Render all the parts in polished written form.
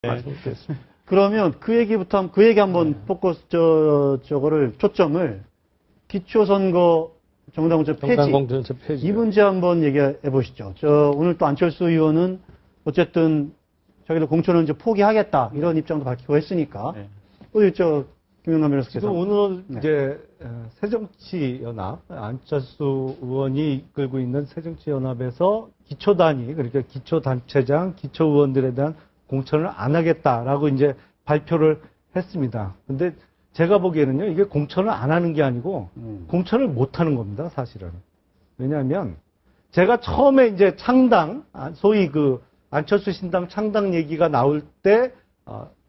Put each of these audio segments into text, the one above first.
말씀드리겠습니다. 그러면 그 얘기 한번 포커스, 저거를, 초점을, 기초선거 정당공천 폐지. 정당공천제 폐지. 이 문제 한번 얘기해 보시죠. 오늘 또 안철수 의원은 어쨌든 자기도 공천을 이제 포기하겠다. 이런 입장도 밝히고 했으니까. 네. 우리 김영남 변호사께서. 지금 오늘 네. 이제 새정치연합, 안철수 의원이 이끌고 있는 새정치연합에서 기초단위, 그러니까 기초단체장, 기초의원들에 대한 공천을 안 하겠다라고 이제 발표를 했습니다. 근데 제가 보기에는요, 이게 공천을 안 하는 게 아니고 공천을 못 하는 겁니다, 사실은. 왜냐하면 제가 처음에 이제 창당, 소위 그 안철수 신당 창당 얘기가 나올 때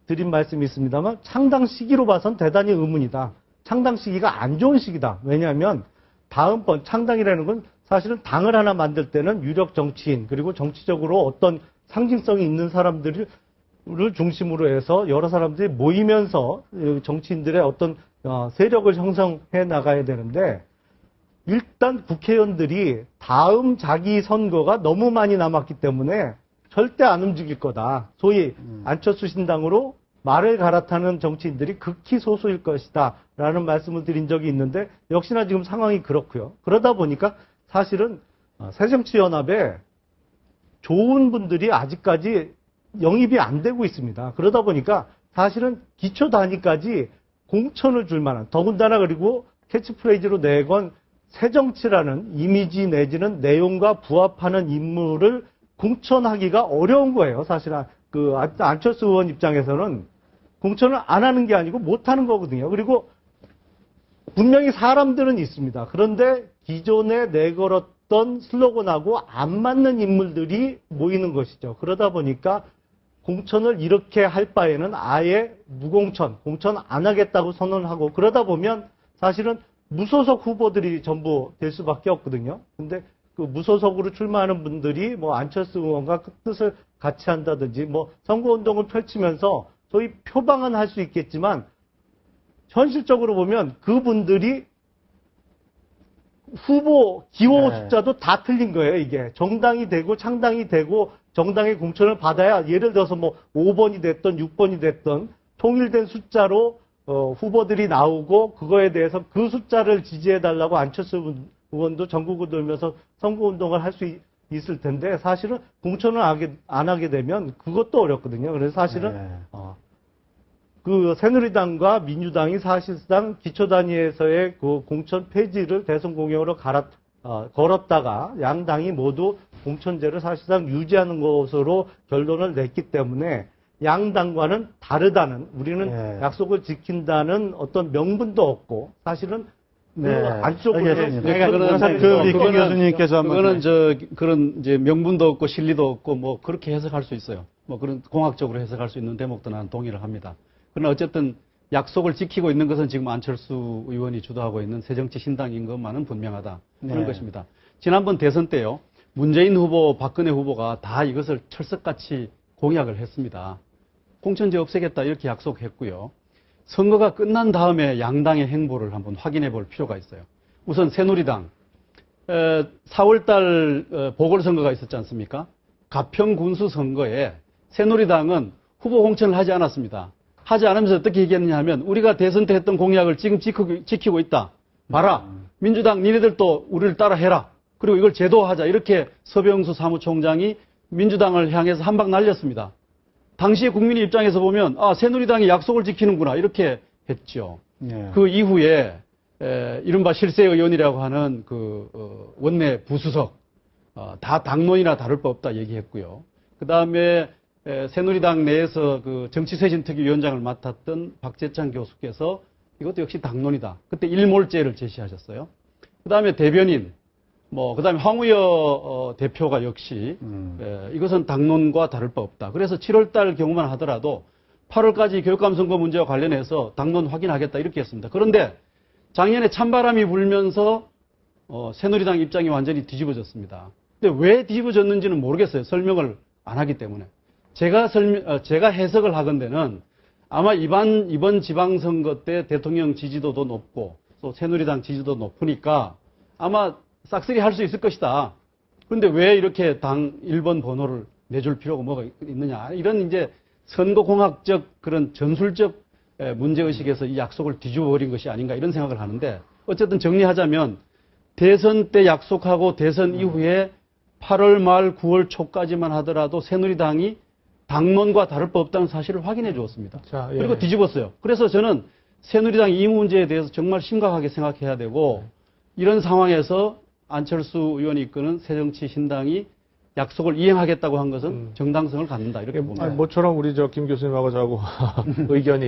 드린 말씀이 있습니다만 창당 시기로 봐선 대단히 의문이다. 창당 시기가 안 좋은 시기다. 왜냐하면 다음번 창당이라는 건 사실은 당을 하나 만들 때는 유력 정치인 그리고 정치적으로 어떤 상징성이 있는 사람들을 중심으로 해서 여러 사람들이 모이면서 정치인들의 어떤 세력을 형성해 나가야 되는데 일단 국회의원들이 다음 자기 선거가 너무 많이 남았기 때문에 절대 안 움직일 거다. 소위 안철수 신당으로 말을 갈아타는 정치인들이 극히 소수일 것이다. 라는 말씀을 드린 적이 있는데 역시나 지금 상황이 그렇고요. 그러다 보니까 사실은 새정치연합에 좋은 분들이 아직까지 영입이 안 되고 있습니다. 그러다 보니까 사실은 기초 단위까지 공천을 줄 만한, 더군다나 그리고 캐치프레이즈로 내건 새정치라는 이미지 내지는 내용과 부합하는 인물을 공천하기가 어려운 거예요. 사실 안철수 의원 입장에서는 공천을 안 하는 게 아니고 못 하는 거거든요. 그리고 분명히 사람들은 있습니다. 그런데 기존에 내걸었던 슬로건하고 안 맞는 인물들이 모이는 것이죠. 그러다 보니까 공천을 이렇게 할 바에는 아예 무공천, 공천 안 하겠다고 선언하고 그러다 보면 사실은 무소속 후보들이 전부 될 수밖에 없거든요. 근데 그 무소속으로 출마하는 분들이 뭐 안철수 의원과 그 뜻을 같이 한다든지 뭐 선거운동을 펼치면서 소위 표방은 할 수 있겠지만 현실적으로 보면 그분들이 후보 기호 숫자도 다 틀린 거예요. 이게 정당이 되고 창당이 되고 정당의 공천을 받아야 예를 들어서 뭐 5번이 됐던 6번이 됐던 통일된 숫자로 후보들이 나오고 그거에 대해서 그 숫자를 지지해달라고 안철수 의원도 전국을 돌면서 선거운동을 할 수 있을 텐데 사실은 공천을 안 하게 되면 그것도 어렵거든요. 그래서 사실은 그 새누리당과 민주당이 사실상 기초단위에서의 그 공천 폐지를 대선 공약으로 걸었다가 양당이 모두 공천제를 사실상 유지하는 것으로 결론을 냈기 때문에 양당과는 다르다는 우리는 약속을 지킨다는 어떤 명분도 없고 사실은 안쪽으로 교수님께서 한번 그런 이제 명분도 없고 실리도 없고 뭐 그렇게 해석할 수 있어요. 뭐 그런 공학적으로 해석할 수 있는 대목도 나는 동의를 합니다. 그러나 어쨌든 약속을 지키고 있는 것은 지금 안철수 의원이 주도하고 있는 새정치 신당인 것만은 분명하다. 그런 것입니다. 지난번 대선 때요. 문재인 후보, 박근혜 후보가 다 이것을 철석같이 공약을 했습니다. 공천제 없애겠다 이렇게 약속했고요. 선거가 끝난 다음에 양당의 행보를 한번 확인해 볼 필요가 있어요. 우선 새누리당 4월달 보궐선거가 있었지 않습니까? 가평군수 선거에 새누리당은 후보 공천을 하지 않았습니다. 하지 않으면서 어떻게 얘기했느냐 하면 우리가 대선 때 했던 공약을 지금 지키고 있다. 봐라. 민주당 니네들도 우리를 따라 해라. 그리고 이걸 제도화하자. 이렇게 서병수 사무총장이 민주당을 향해서 한 방 날렸습니다. 당시에 국민의 입장에서 보면 새누리당이 약속을 지키는구나 이렇게 했죠. 그 이후에 이른바 실세의원이라고 하는 원내 부수석 다 당론이나 다를 바 없다 얘기했고요. 그 다음에 새누리당 내에서 그 정치쇄신특위위원장을 맡았던 박재창 교수께서 이것도 역시 당론이다. 그때 일몰제를 제시하셨어요. 그 다음에 대변인, 그 다음에 황우여 대표가 역시 이것은 당론과 다를 바 없다. 그래서 7월달 경우만 하더라도 8월까지 교육감 선거 문제와 관련해서 당론 확인하겠다 이렇게 했습니다. 그런데 작년에 찬바람이 불면서 새누리당 입장이 완전히 뒤집어졌습니다. 근데 왜 뒤집어졌는지는 모르겠어요. 설명을 안 하기 때문에. 제가 해석을 하건대는 아마 이번 지방선거 때 대통령 지지도도 높고 또 새누리당 지지도 높으니까 아마 싹쓸이 할 수 있을 것이다. 그런데 왜 이렇게 당 1번 번호를 내줄 필요가 뭐가 있느냐. 이런 이제 선거공학적 그런 전술적 문제의식에서 이 약속을 뒤집어버린 것이 아닌가 이런 생각을 하는데 어쨌든 정리하자면 대선 때 약속하고 대선 이후에 8월 말 9월 초까지만 하더라도 새누리당이 당론과 다를 바 없다는 사실을 확인해 주었습니다. 자, 예. 그리고 뒤집었어요. 그래서 저는 새누리당 이 문제에 대해서 정말 심각하게 생각해야 되고 이런 상황에서 안철수 의원이 이끄는 새정치신당이 약속을 이행하겠다고 한 것은 정당성을 갖는다 이렇게 봅니다. 모처럼 우리 김 교수님하고 저하고 의견이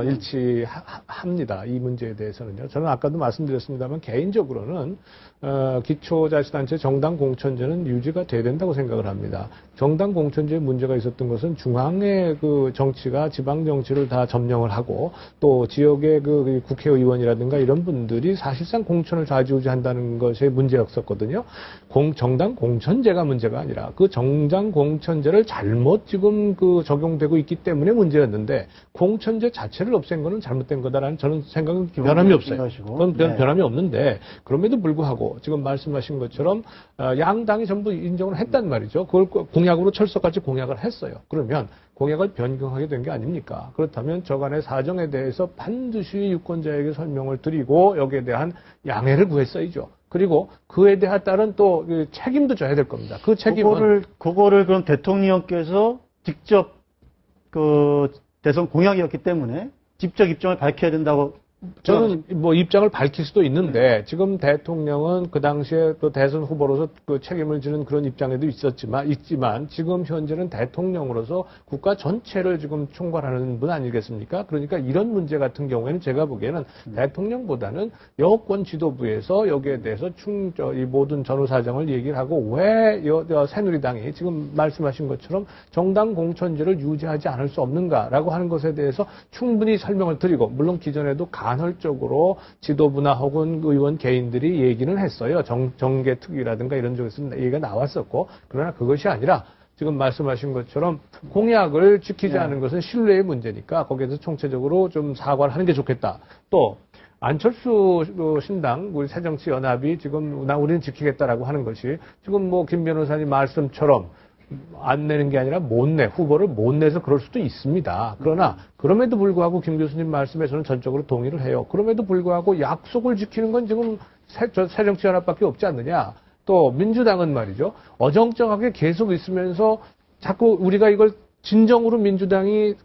일치합니다. 이 문제에 대해서는요. 저는 아까도 말씀드렸습니다만 개인적으로는 기초자치단체 정당 공천제는 유지가 돼야 된다고 생각을 합니다. 정당 공천제에 문제가 있었던 것은 중앙의 그 정치가 지방 정치를 다 점령을 하고 또 지역의 그 국회의원이라든가 이런 분들이 사실상 공천을 좌지우지한다는 것이 문제였었거든요. 정당 공천제가 문제가 아니라 그 정당 공천제를 잘못 지금 그 적용되고 있기 때문에 문제였는데 공천제 자체를 없앤 거는 잘못된 거다라는 저는 생각은 변함이 없어요. 그건 변함이 없는데 그럼에도 불구하고 지금 말씀하신 것처럼 양당이 전부 인정을 했단 말이죠. 그걸 공약으로 철석같이 공약을 했어요. 그러면 공약을 변경하게 된 게 아닙니까? 그렇다면 저간의 사정에 대해서 반드시 유권자에게 설명을 드리고 여기에 대한 양해를 구했어야죠. 그리고 그에 따른 또 책임도 져야 될 겁니다. 그 책임은 그거를 그럼 대통령께서 직접 그 대선 공약이었기 때문에 직접 입장을 밝혀야 된다고 저는 뭐 입장을 밝힐 수도 있는데 지금 대통령은 그 당시에 또 대선 후보로서 그 책임을 지는 그런 입장에도 있지만 지금 현재는 대통령으로서 국가 전체를 지금 총괄하는 분 아니겠습니까? 그러니까 이런 문제 같은 경우에는 제가 보기에는 대통령보다는 여권 지도부에서 여기에 대해서 이 모든 전후사정을 얘기를 하고 왜 새누리당이 지금 말씀하신 것처럼 정당 공천제를 유지하지 않을 수 없는가라고 하는 것에 대해서 충분히 설명을 드리고 물론 기존에도 간헐적으로 지도부나 혹은 의원 개인들이 얘기는 했어요. 정계특위라든가 이런 쪽에서 얘기가 나왔었고 그러나 그것이 아니라 지금 말씀하신 것처럼 공약을 지키지 않은 것은 신뢰의 문제니까 거기에서 총체적으로 좀 사과를 하는 게 좋겠다. 또 안철수 신당 우리 새정치연합이 지금 우리는 지키겠다라고 하는 것이 지금 뭐 김 변호사님 말씀처럼 안 내는 게 아니라 후보를 못 내서 그럴 수도 있습니다. 그러나 그럼에도 불구하고 김 교수님 말씀에 저는 전적으로 동의를 해요. 그럼에도 불구하고 약속을 지키는 건 지금 새정치연합밖에 없지 않느냐. 또 민주당은 말이죠. 어정쩡하게 계속 있으면서 자꾸 우리가 이걸 진정으로 민주당이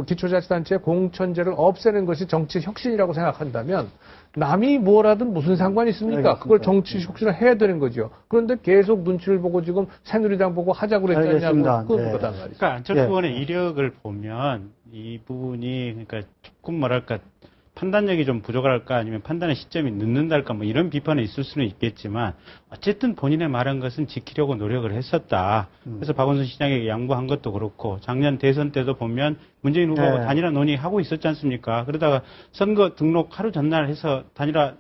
기초자치단체 공천제를 없애는 것이 정치 혁신이라고 생각한다면 남이 뭐라든 무슨 상관이 있습니까? 그걸 정치 혁신을 해야 되는 거죠. 그런데 계속 눈치를 보고 지금 새누리당 보고 하자고 그랬지 않냐고 그건 거단 말이죠. 그러니까 안철수 의원의 이력을 보면 이분이 그러니까 조금 뭐랄까 판단력이 좀 부족할까 아니면 판단의 시점이 늦는달까 뭐 이런 비판이 있을 수는 있겠지만 어쨌든 본인의 말한 것은 지키려고 노력을 했었다. 그래서 박원순 시장에게 양보한 것도 그렇고 작년 대선 때도 보면 문재인 후보가 단일화 논의하고 있었지 않습니까? 그러다가 선거 등록 하루 전날 해서 단일화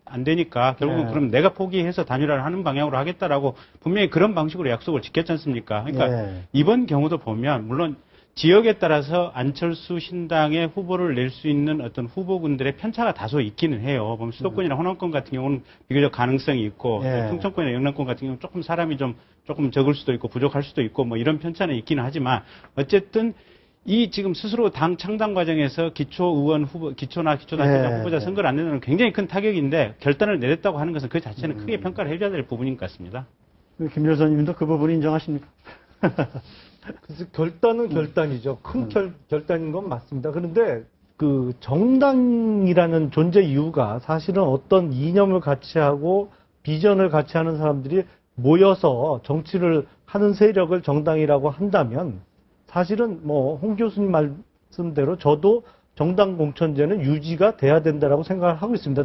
안 되니까 결국은 그럼 내가 포기해서 단일화를 하는 방향으로 하겠다라고 분명히 그런 방식으로 약속을 지켰지 않습니까? 그러니까 이번 경우도 보면 물론 지역에 따라서 안철수 신당의 후보를 낼 수 있는 어떤 후보군들의 편차가 다소 있기는 해요. 보면 수도권이나 호남권 같은 경우는 비교적 가능성이 있고, 충청권이나 영남권 같은 경우는 조금 사람이 조금 적을 수도 있고, 부족할 수도 있고, 뭐 이런 편차는 있기는 하지만, 어쨌든 이 지금 스스로 당 창당 과정에서 기초나 기초단체장 후보자 선거를 안 내는 건 굉장히 큰 타격인데, 결단을 내렸다고 하는 것은 그 자체는 크게 평가를 해줘야 될 부분인 것 같습니다. 김 여사님도 그 부분 인정하십니까? 그래서 결단은 결단이죠. 큰 결단인 건 맞습니다. 그런데 그 정당이라는 존재 이유가 사실은 어떤 이념을 같이 하고 비전을 같이 하는 사람들이 모여서 정치를 하는 세력을 정당이라고 한다면 사실은 뭐 홍 교수님 말씀대로 저도 정당 공천제는 유지가 돼야 된다라고 생각을 하고 있습니다.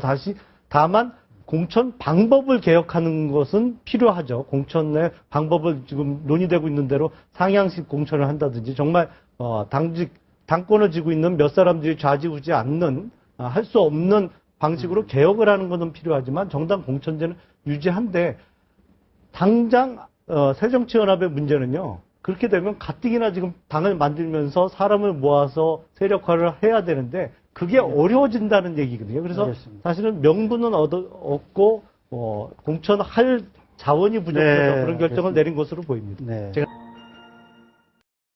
다만 공천 방법을 개혁하는 것은 필요하죠. 공천의 방법을 지금 논의되고 있는 대로 상향식 공천을 한다든지 정말 당권을 쥐고 있는 몇 사람들이 좌지우지 않는 할 수 없는 방식으로 개혁을 하는 것은 필요하지만 정당 공천제는 유지한데 당장 새정치연합의 문제는요. 그렇게 되면 가뜩이나 지금 당을 만들면서 사람을 모아서 세력화를 해야 되는데 그게 어려워진다는 얘기거든요. 그래서 알겠습니다. 사실은 명분은 없고 공천할 자원이 부족해서 그런 결정을 내린 것으로 보입니다. 네. 제가